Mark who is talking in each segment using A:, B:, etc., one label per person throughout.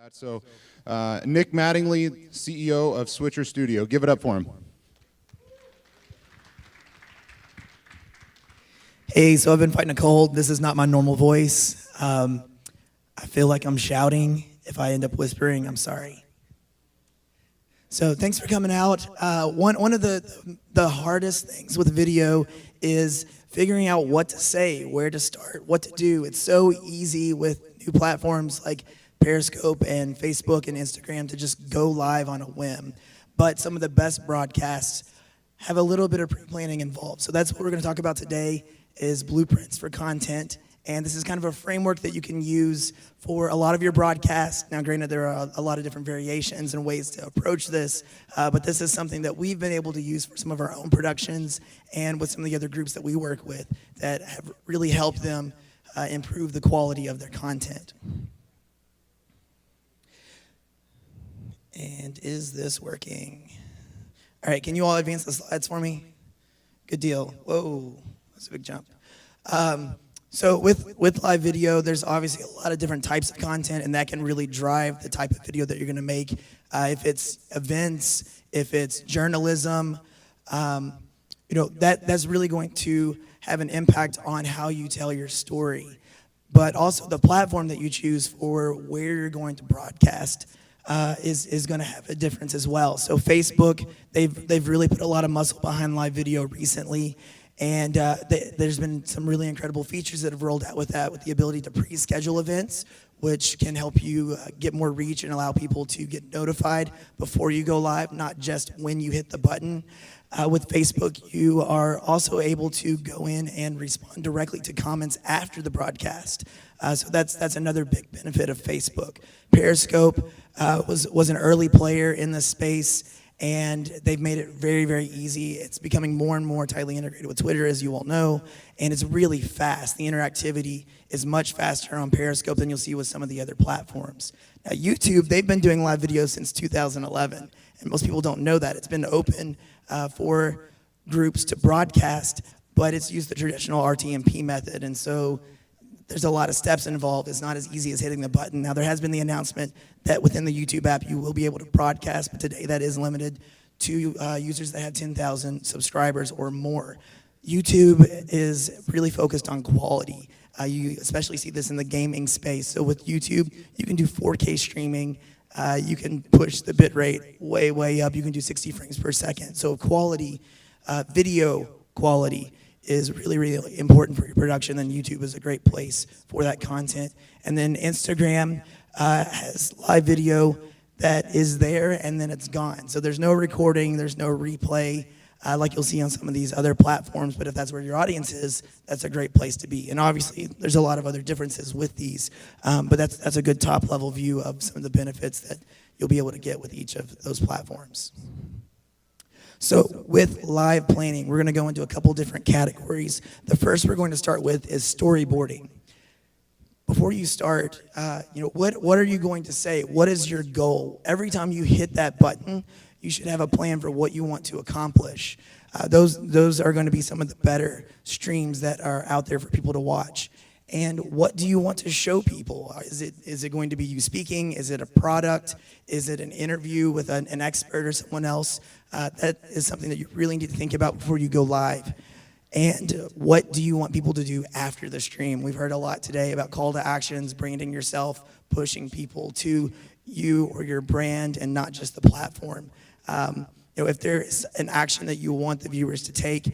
A: So, Nick Mattingly, CEO of Switcher Studio. Give it up for him.
B: Hey, so I've been fighting a cold. This is not my normal voice. I feel like I'm shouting. If I end up whispering, I'm sorry. So thanks for coming out. One of the hardest things with video is figuring out what to say, where to start, what to do. It's so easy with new platforms like Periscope and Facebook and Instagram to just go live on a whim. But some of the best broadcasts have a little bit of pre-planning involved. So that's what we're going to talk about today is blueprints for content. And this is kind of a framework that you can use for a lot of your broadcasts. Now, granted, there are a lot of different variations and ways to approach this, but this is something that we've been able to use for some of our own productions and with some of the other groups that we work with that have really helped them improve the quality of their content. And is this working? All right, can you all advance the slides for me? Good deal. Whoa, that's a big jump. So with live video, there's obviously a lot of different types of content, and that can really drive the type of video that you're going to make. If it's events, if it's journalism, that's really going to have an impact on how you tell your story. But also the platform that you choose for where you're going to broadcast is going to have a difference as well. So Facebook, they've really put a lot of muscle behind live video recently. And there's been some really incredible features that have rolled out with that, with the ability to pre-schedule events, which can help you get more reach and allow people to get notified before you go live, not just when you hit the button. With Facebook, you are also able to go in and respond directly to comments after the broadcast. So that's another big benefit of Facebook. Periscope was an early player in the space, and they've made it very, very easy. It's becoming more and more tightly integrated with Twitter, as you all know, and it's really fast. The interactivity is much faster on Periscope than you'll see with some of the other platforms. Now, YouTube, they've been doing live videos since 2011, and most people don't know that. It's been open for groups to broadcast, but it's used the traditional RTMP method, and so there's a lot of steps involved. It's not as easy as hitting the button. Now, there has been the announcement that within the YouTube app, you will be able to broadcast, but today that is limited to users that have 10,000 subscribers or more. YouTube is really focused on quality. You especially see this in the gaming space. So with YouTube, you can do 4K streaming. You can push the bit rate way, way up. You can do 60 frames per second. So quality, video quality, is really, really important for your production, and YouTube is a great place for that content. And then Instagram has live video that is there, and then it's gone. So there's no recording, there's no replay, like you'll see on some of these other platforms, but if that's where your audience is, that's a great place to be. And obviously, there's a lot of other differences with these, but that's a good top-level view of some of the benefits that you'll be able to get with each of those platforms. So with live planning, we're going to go into a couple different categories. The first we're going to start with is storyboarding. Before you start, what are you going to say? What is your goal? Every time you hit that button, you should have a plan for what you want to accomplish. Those are going to be some of the better streams that are out there for people to watch. And what do you want to show people? Is it going to be you speaking? Is it a product? Is it an interview with an expert or someone else? That is something that you really need to think about before you go live. And what do you want people to do after the stream? We've heard a lot today about call to actions, branding yourself, pushing people to you or your brand and not just the platform. If there is an action that you want the viewers to take,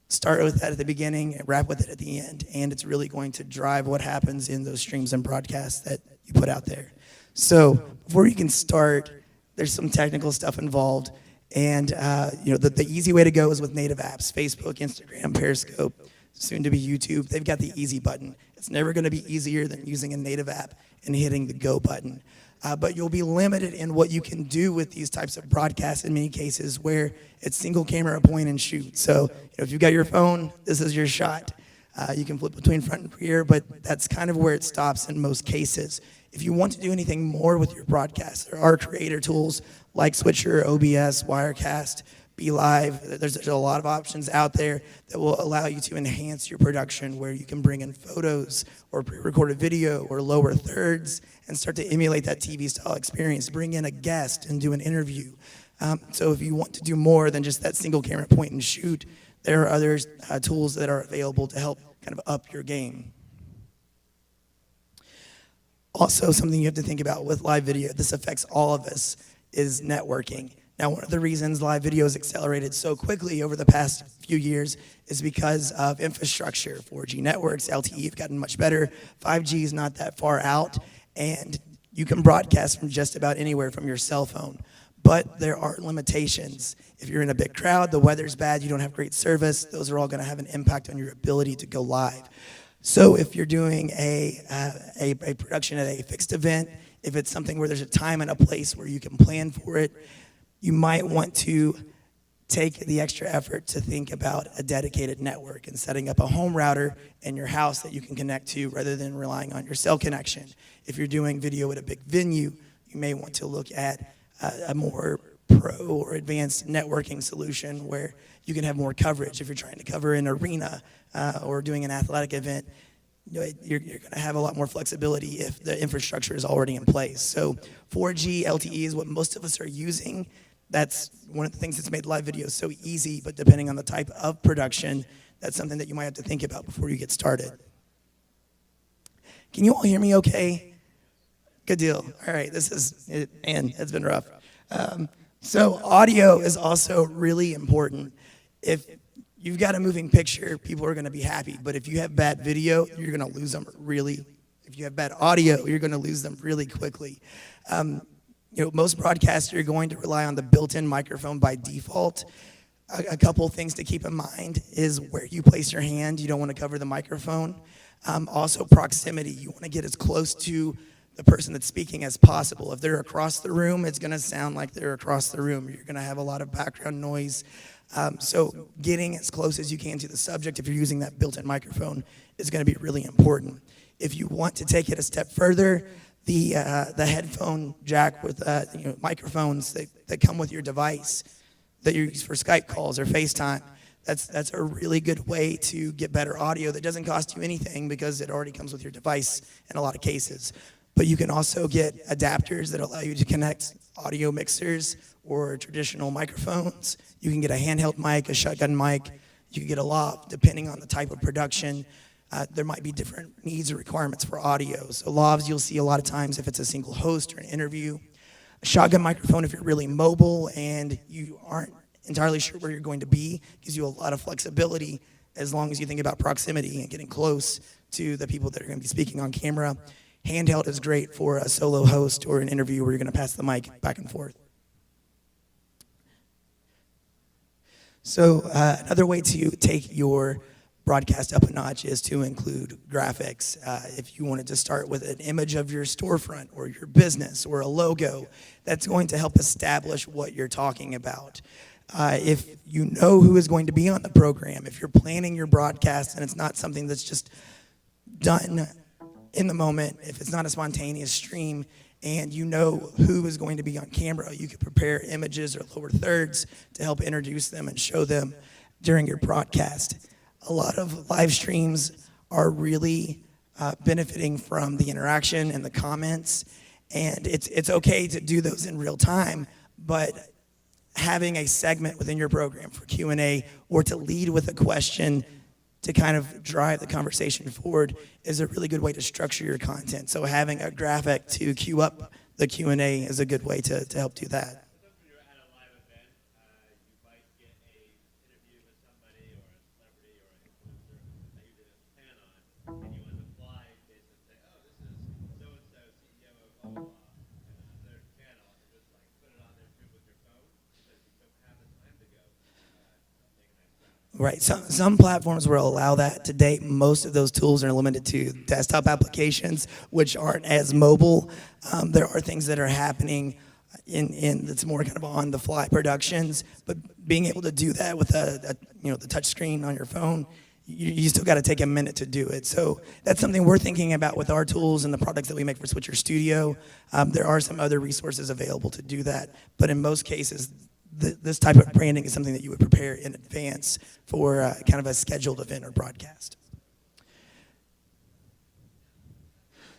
B: start with that at the beginning and wrap with it at the end. And it's really going to drive what happens in those streams and broadcasts that you put out there. So before you can start, there's some technical stuff involved. And the easy way to go is with native apps, Facebook, Instagram, Periscope, soon to be YouTube. They've got the easy button. It's never going to be easier than using a native app and hitting the go button. But you'll be limited in what you can do with these types of broadcasts in many cases where it's single camera point and shoot. So if you've got your phone, this is your shot. You can flip between front and rear, but that's kind of where it stops in most cases. If you want to do anything more with your broadcast, there are creator tools like Switcher, OBS, Wirecast, be live. There's a lot of options out there that will allow you to enhance your production, where you can bring in photos or pre-recorded video or lower thirds and start to emulate that TV style experience. Bring in a guest and do an interview. So if you want to do more than just that single camera point and shoot, there are other tools that are available to help kind of up your game. Also, something you have to think about with live video, this affects all of us, is networking. Now, one of the reasons live video has accelerated so quickly over the past few years is because of infrastructure. 4G networks, LTE have gotten much better. 5G is not that far out, and you can broadcast from just about anywhere from your cell phone. But there are limitations. If you're in a big crowd, the weather's bad, you don't have great service, those are all gonna have an impact on your ability to go live. So if you're doing a production at a fixed event, if it's something where there's a time and a place where you can plan for it, you might want to take the extra effort to think about a dedicated network and setting up a home router in your house that you can connect to rather than relying on your cell connection. If you're doing video at a big venue, you may want to look at a more pro or advanced networking solution where you can have more coverage. If you're trying to cover an arena or doing an athletic event, you're going to have a lot more flexibility if the infrastructure is already in place. So 4G LTE is what most of us are using. That's one of the things that's made live videos so easy, but depending on the type of production, that's something that you might have to think about before you get started. Can you all hear me okay? Good deal. All right, this is it, and it's been rough. So audio is also really important. If you've got a moving picture, people are going to be happy. But if you have bad video, you're going to lose them really. If you have bad audio, you're going to lose them really quickly. Most broadcasters are going to rely on the built-in microphone by default. A couple things to keep in mind is where you place your hand. You don't want to cover the microphone. Also, proximity. You want to get as close to the person that's speaking as possible. If they're across the room, it's going to sound like they're across the room. You're going to have a lot of background noise. So getting as close as you can to the subject, if you're using that built-in microphone, is going to be really important. If you want to take it a step further, the headphone jack with microphones that come with your device that you use for Skype calls or FaceTime, that's a really good way to get better audio that doesn't cost you anything because it already comes with your device in a lot of cases. But you can also get adapters that allow you to connect audio mixers or traditional microphones. You can get a handheld mic, a shotgun mic. You can get a lav, depending on the type of production. There might be different needs or requirements for audio. So lavs you'll see a lot of times if it's a single host or an interview. A shotgun microphone if you're really mobile and you aren't entirely sure where you're going to be, gives you a lot of flexibility as long as you think about proximity and getting close to the people that are going to be speaking on camera. Handheld is great for a solo host or an interview where you're going to pass the mic back and forth. So another way to take your broadcast up a notch is to include graphics. If you wanted to start with an image of your storefront or your business or a logo, that's going to help establish what you're talking about. If you know who is going to be on the program, if you're planning your broadcast and it's not something that's just done in the moment, if it's not a spontaneous stream and you know who is going to be on camera, you could prepare images or lower thirds to help introduce them and show them during your broadcast. A lot of live streams are really benefiting from the interaction and the comments, and it's okay to do those in real time, but having a segment within your program for Q&A or to lead with a question to kind of drive the conversation forward is a really good way to structure your content. So having a graphic to queue up the Q&A is a good way to help do that.
C: When you're at a live event, you might get a interview with somebody or a celebrity or an influencer that you did a plan on, and you on the fly basically say, oh, this is so-and-so CEO of blah, blah, blah, and their channel, and just like put it on there too with your phone because you don't have the time to go take a nice graphic.
B: Right, some platforms will allow that. To date, most of those tools are limited to desktop applications, which aren't as mobile. There are things that are happening in that's more kind of on-the-fly productions, but being able to do that with the touch screen on your phone, you still got to take a minute to do it. So that's something we're thinking about with our tools and the products that we make for Switcher Studio. There are some other resources available to do that, but in most cases, this type of branding is something that you would prepare in advance for kind of a scheduled event or broadcast.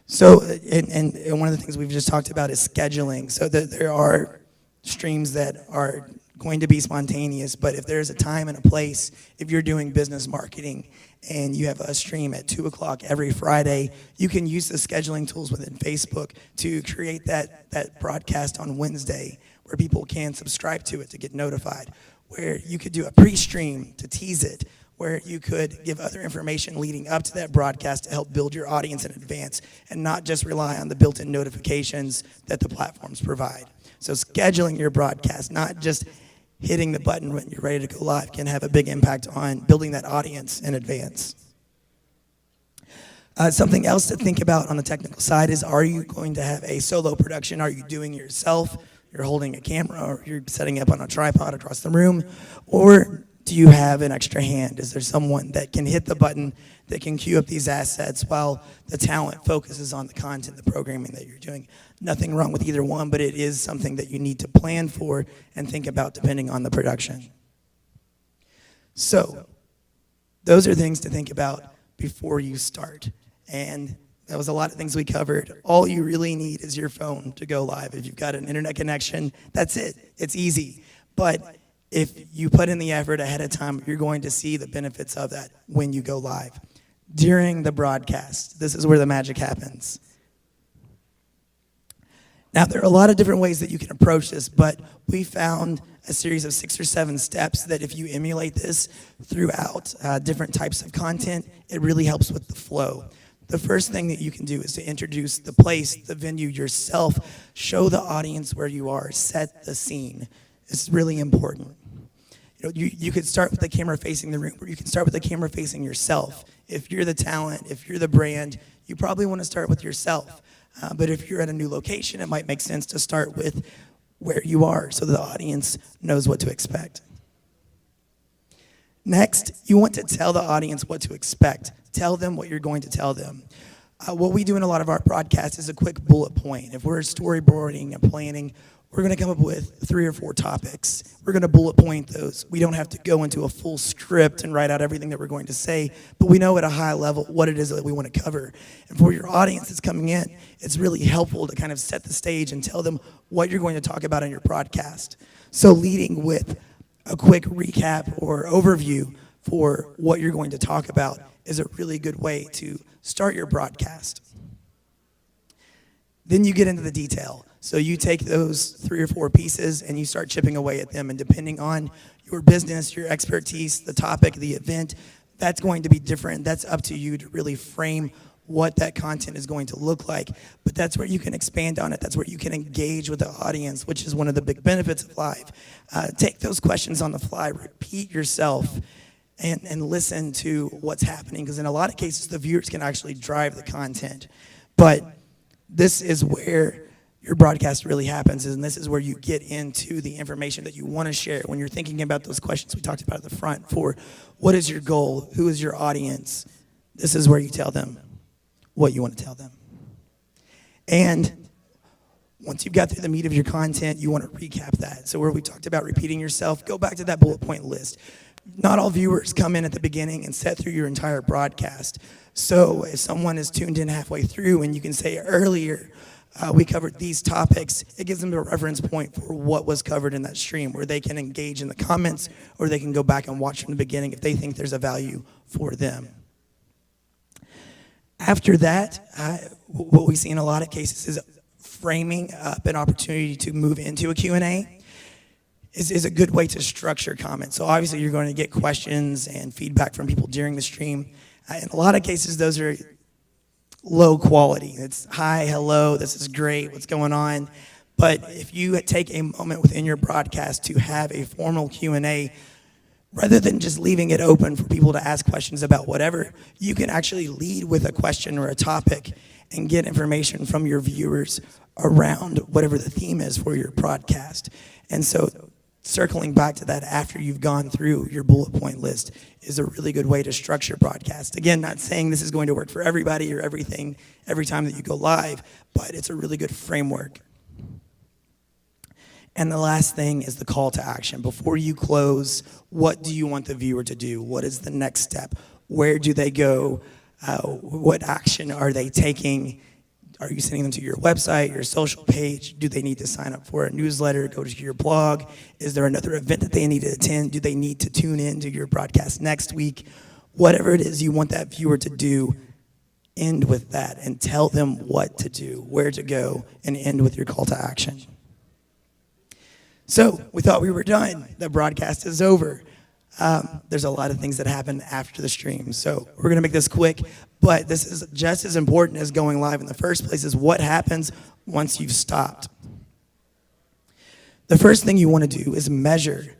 B: So, and one of the things we've just talked about is scheduling. So that there are streams that are going to be spontaneous, but if there's a time and a place, if you're doing business marketing and you have a stream at 2 o'clock every Friday, you can use the scheduling tools within Facebook to create that broadcast on Wednesday where people can subscribe to it to get notified, where you could do a pre-stream to tease it, where you could give other information leading up to that broadcast to help build your audience in advance and not just rely on the built-in notifications that the platforms provide. So scheduling your broadcast, not just hitting the button when you're ready to go live, can have a big impact on building that audience in advance. Something else to think about on the technical side is, are you going to have a solo production? Are you doing it yourself? You're holding a camera, or you're setting up on a tripod across the room, or do you have an extra hand? Is there someone that can hit the button, that can queue up these assets while the talent focuses on the content, the programming that you're doing? Nothing wrong with either one, but it is something that you need to plan for and think about depending on the production. So, those are things to think about before you start. And that was a lot of things we covered. All you really need is your phone to go live. If you've got an internet connection, that's it. It's easy. But if you put in the effort ahead of time, you're going to see the benefits of that when you go live. During the broadcast, this is where the magic happens. Now, there are a lot of different ways that you can approach this, but we found a series of 6 or 7 steps that if you emulate this throughout different types of content, it really helps with the flow. The first thing that you can do is to introduce the place, the venue yourself, show the audience where you are, set the scene. It's really important. You could start with the camera facing the room, or you can start with the camera facing yourself. If you're the talent, if you're the brand, you probably want to start with yourself. But if you're at a new location, it might make sense to start with where you are so the audience knows what to expect. Next, you want to tell the audience what to expect. Tell them what you're going to tell them. What we do in a lot of our broadcasts is a quick bullet point. If we're storyboarding and planning, we're going to come up with 3 or 4 topics. We're going to bullet point those. We don't have to go into a full script and write out everything that we're going to say, but we know at a high level what it is that we want to cover. And for your audience that's coming in, it's really helpful to kind of set the stage and tell them what you're going to talk about in your broadcast. So leading with a quick recap or overview for what you're going to talk about is a really good way to start your broadcast. Then you get into the detail. So you take those 3 or 4 pieces and you start chipping away at them. And depending on your business, your expertise, the topic, the event, that's going to be different. That's up to you to really frame what that content is going to look like. But that's where you can expand on it. That's where you can engage with the audience, which is one of the big benefits of live. Take those questions on the fly, repeat yourself, and listen to what's happening. Because in a lot of cases, the viewers can actually drive the content. But this is where your broadcast really happens, and this is where you get into the information that you want to share when you're thinking about those questions we talked about at the front. For what is your goal? Who is your audience? This is where you tell them what you want to tell them. And once you've got through the meat of your content, you want to recap that. So where we talked about repeating yourself, go back to that bullet point list. Not all viewers come in at the beginning and set through your entire broadcast. So if someone is tuned in halfway through and you can say earlier, we covered these topics, it gives them a reference point for what was covered in that stream, where they can engage in the comments or they can go back and watch from the beginning if they think there's a value for them. After that, what we see in a lot of cases is framing up an opportunity to move into a Q&A is a good way to structure comments. So obviously you're going to get questions and feedback from people during the stream. In a lot of cases, those are low quality. It's hi, hello, this is great, what's going on? But if you take a moment within your broadcast to have a formal Q&A, rather than just leaving it open for people to ask questions about whatever, you can actually lead with a question or a topic and get information from your viewers around whatever the theme is for your broadcast. And so circling back to that after you've gone through your bullet point list is a really good way to structure broadcast. Again, not saying this is going to work for everybody or everything every time that you go live, but it's a really good framework. And the last thing is the call to action. Before you close, what do you want the viewer to do? What is the next step? Where do they go? What action are they taking? Are you sending them to your website, your social page? Do they need to sign up for a newsletter, go to your blog? Is there another event that they need to attend? Do they need to tune in to your broadcast next week? Whatever it is you want that viewer to do, end with that and tell them what to do, where to go, and end with your call to action. So we thought we were done. The broadcast is over. There's a lot of things that happen after the stream. So we're going to make this quick, but this is just as important as going live in the first place is what happens once you've stopped. The first thing you want to do is measure.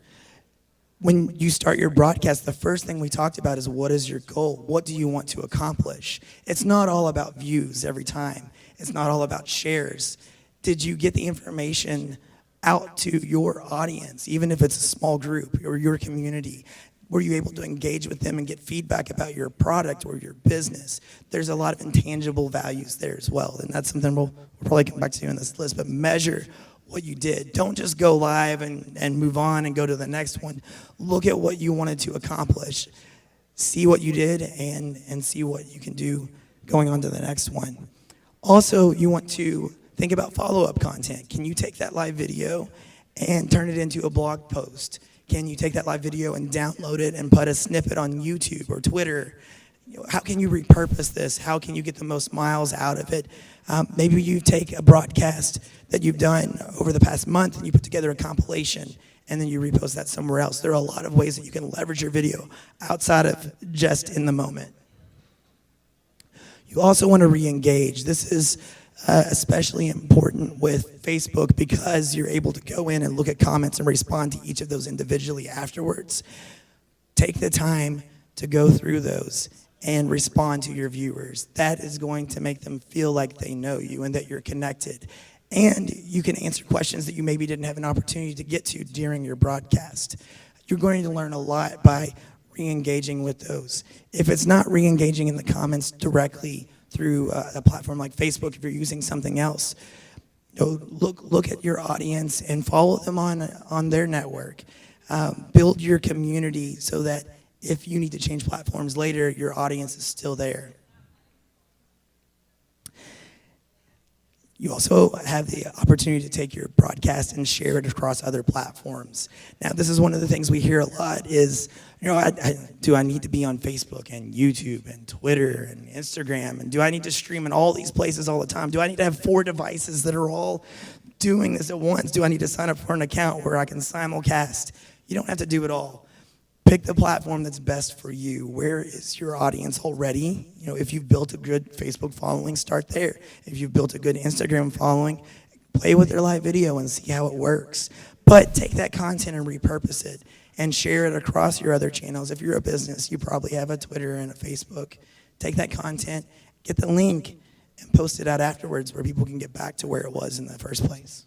B: When you start your broadcast, the first thing we talked about is what is your goal? What do you want to accomplish? It's not all about views every time. It's not all about shares. Did you get the information out to your audience, even if it's a small group or your community? Were you able to engage with them and get feedback about your product or your business? There's a lot of intangible values there as well, and that's something we'll probably come back to in this list, but measure what you did. Don't just go live and move on and go to the next one. Look at what you wanted to accomplish. See what you did and see what you can do going on to the next one. Also, you want to think about follow-up content. Can you take that live video and turn it into a blog post? Can you take that live video and download it and put a snippet on YouTube or Twitter? How can you repurpose this? How can you get the most miles out of it? Maybe you take a broadcast that you've done over the past month and you put together a compilation and then you repost that somewhere else. There are a lot of ways that you can leverage your video outside of just in the moment. You also want to re-engage. This is especially important with Facebook because you're able to go in and look at comments and respond to each of those individually afterwards. Take the time to go through those and respond to your viewers. That is going to make them feel like they know you and that you're connected. And you can answer questions that you maybe didn't have an opportunity to get to during your broadcast. You're going to learn a lot by re-engaging with those. If it's not re-engaging in the comments directly through a platform like Facebook, if you're using something else, look at your audience and follow them on their network. Build your community so that if you need to change platforms later, your audience is still there. You also have the opportunity to take your broadcast and share it across other platforms. Now, this is one of the things we hear a lot is, do I need to be on Facebook and YouTube and Twitter and Instagram? And do I need to stream in all these places all the time? Do I need to have 4 devices that are all doing this at once? Do I need to sign up for an account where I can simulcast? You don't have to do it all. Pick the platform that's best for you. Where is your audience already? If you've built a good Facebook following, start there. If you've built a good Instagram following, play with their live video and see how it works. But take that content and repurpose it and share it across your other channels. If you're a business, you probably have a Twitter and a Facebook. Take that content, get the link, and post it out afterwards where people can get back to where it was in the first place.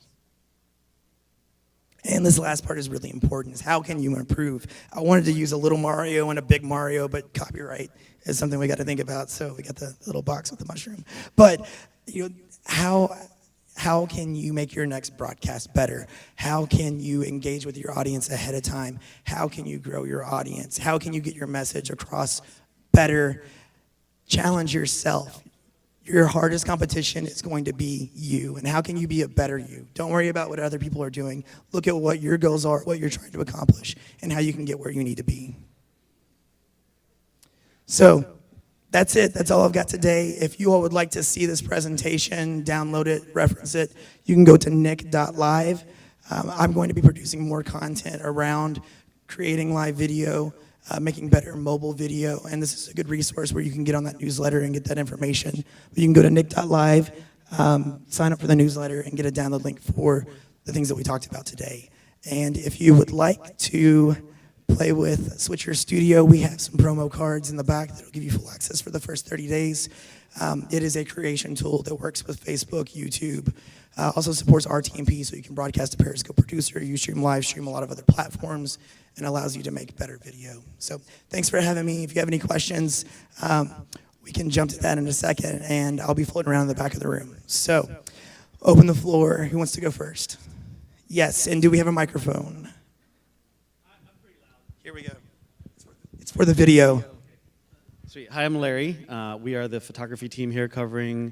B: And this last part is really important, is how can you improve? I wanted to use a little Mario and a big Mario, but copyright is something we got to think about, so we got the little box with the mushroom. But how can you make your next broadcast better? How can you engage with your audience ahead of time? How can you grow your audience? How can you get your message across better? Challenge yourself. Your hardest competition is going to be you, and how can you be a better you? Don't worry about what other people are doing. Look at what your goals are, what you're trying to accomplish, and how you can get where you need to be. So that's it. That's all I've got today. If you all would like to see this presentation, download it, reference it, you can go to nick.live. I'm going to be producing more content around creating live video, making better mobile video, and this is a good resource where you can get on that newsletter and get that information. But you can go to nick.live, sign up for the newsletter, and get a download link for the things that we talked about today. And if you would like to play with Switcher Studio, we have some promo cards in the back that will give you full access for the first 30 days. It is a creation tool that works with Facebook, YouTube, also supports RTMP, so you can broadcast to Periscope Producer, Ustream, live stream, a lot of other platforms, and allows you to make better video. So thanks for having me. If you have any questions, we can jump to that in a second, and I'll be floating around in the back of the room. So open the floor. Who wants to go first? Yes, and do we have a microphone? Here we go. It's for the video.
D: Sweet. Hi, I'm Larry. We are the photography team here covering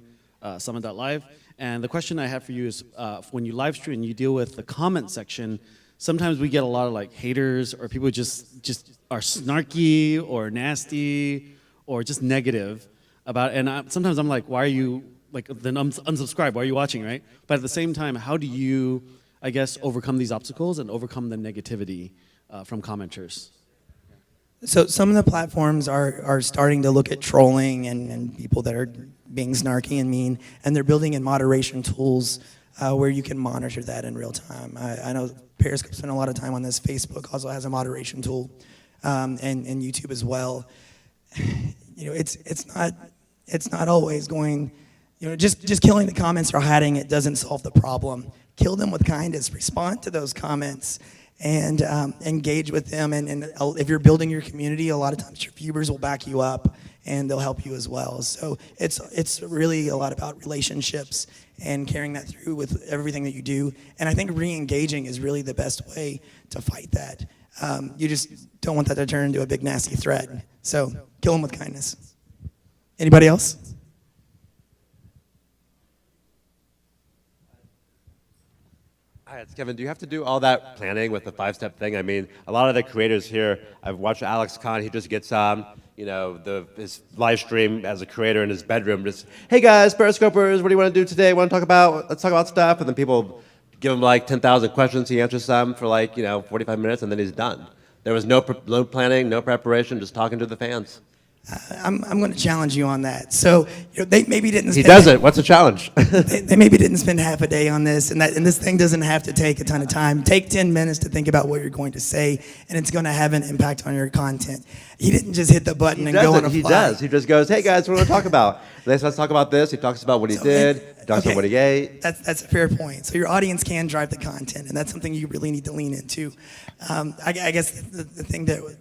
D: Summit.live. And the question I have for you is, when you live stream and you deal with the comment section, sometimes we get a lot of like haters or people just are snarky or nasty or just negative about it. And sometimes I'm like, why are you, like, then unsubscribe, why are you watching, right? But at the same time, how do you, I guess, overcome these obstacles and overcome the negativity from commenters?
B: So some of the platforms are starting to look at trolling and people that are being snarky and mean, and they're building in moderation tools where you can monitor that in real time. I know Periscope spent a lot of time on this. Facebook also has a moderation tool, and YouTube as well. You know, it's not always going. You know, just killing the comments or hiding it doesn't solve the problem. Kill them with kindness. Respond to those comments. And engage with them. And if you're building your community, a lot of times your viewers will back you up and they'll help you as well. So it's really a lot about relationships and carrying that through with everything that you do. And I think re-engaging is really the best way to fight that. You just don't want that to turn into a big nasty threat. So kill them with kindness. Anybody else?
C: Hi, it's Kevin. Do you have to do all that planning with the 5-step thing? I mean, a lot of the creators here, I've watched Alex Khan, he just gets his live stream as a creator in his bedroom, just, hey guys, Periscopers, what do you want to do today? Let's talk about stuff, and then people give him like 10,000 questions, he answers some for 45 minutes, and then he's done. There was no planning, no preparation, just talking to the fans.
B: I'm going to challenge you on that. So they maybe didn't.
C: He does it. What's the challenge?
B: they maybe didn't spend half a day on this, and this thing doesn't have to take a ton of time. Take 10 minutes to think about what you're going to say, and it's going to have an impact on your content. He didn't just hit the button and go on a fly.
C: He does. He just goes, hey guys, what do you want to talk about? Let's talk about this. He talks about what he did. He talks about what he ate.
B: That's a fair point. So your audience can drive the content, and that's something you really need to lean into. I guess the thing that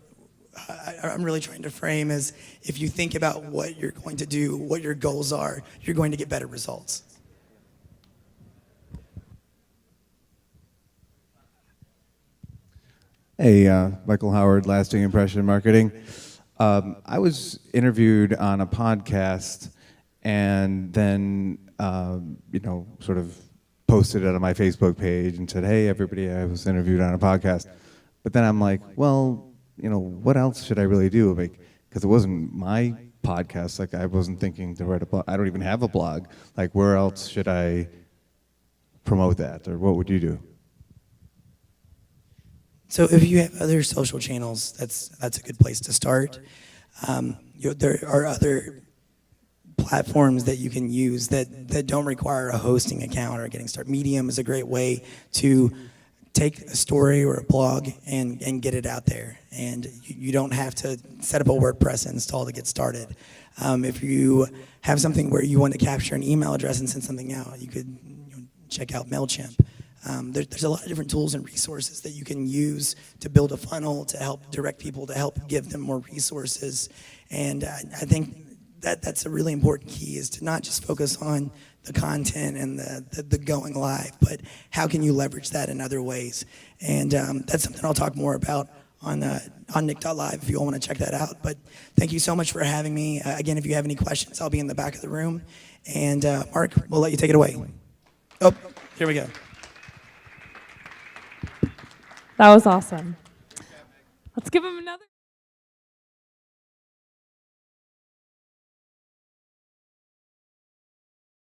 B: I'm really trying to frame is if you think about what you're going to do, what your goals are, you're going to get better results.
E: Hey, Michael Howard, Lasting Impression Marketing. I was interviewed on a podcast and then, sort of posted it on my Facebook page and said, hey, everybody, I was interviewed on a podcast. But then I'm like, well, what else should I really do? Because it wasn't my podcast. Like, I wasn't thinking to write a blog. I don't even have a blog. Like, where else should I promote that? Or what would you do?
B: So if you have other social channels, that's a good place to start. There are other platforms that you can use that don't require a hosting account or getting started. Medium is a great way to take a story or a blog and get it out there. And you don't have to set up a WordPress install to get started. If you have something where you want to capture an email address and send something out, you could check out MailChimp. There's a lot of different tools and resources that you can use to build a funnel, to help direct people, to help give them more resources. And I think that's a really important key, is to not just focus on the content and the going live, but how can you leverage that in other ways? And that's something I'll talk more about on Nick.live if you all want to check that out. But thank you so much for having me. Again, if you have any questions, I'll be in the back of the room. And Mark, we'll let you take it away. Oh, here we go.
F: That was awesome. Let's give him another.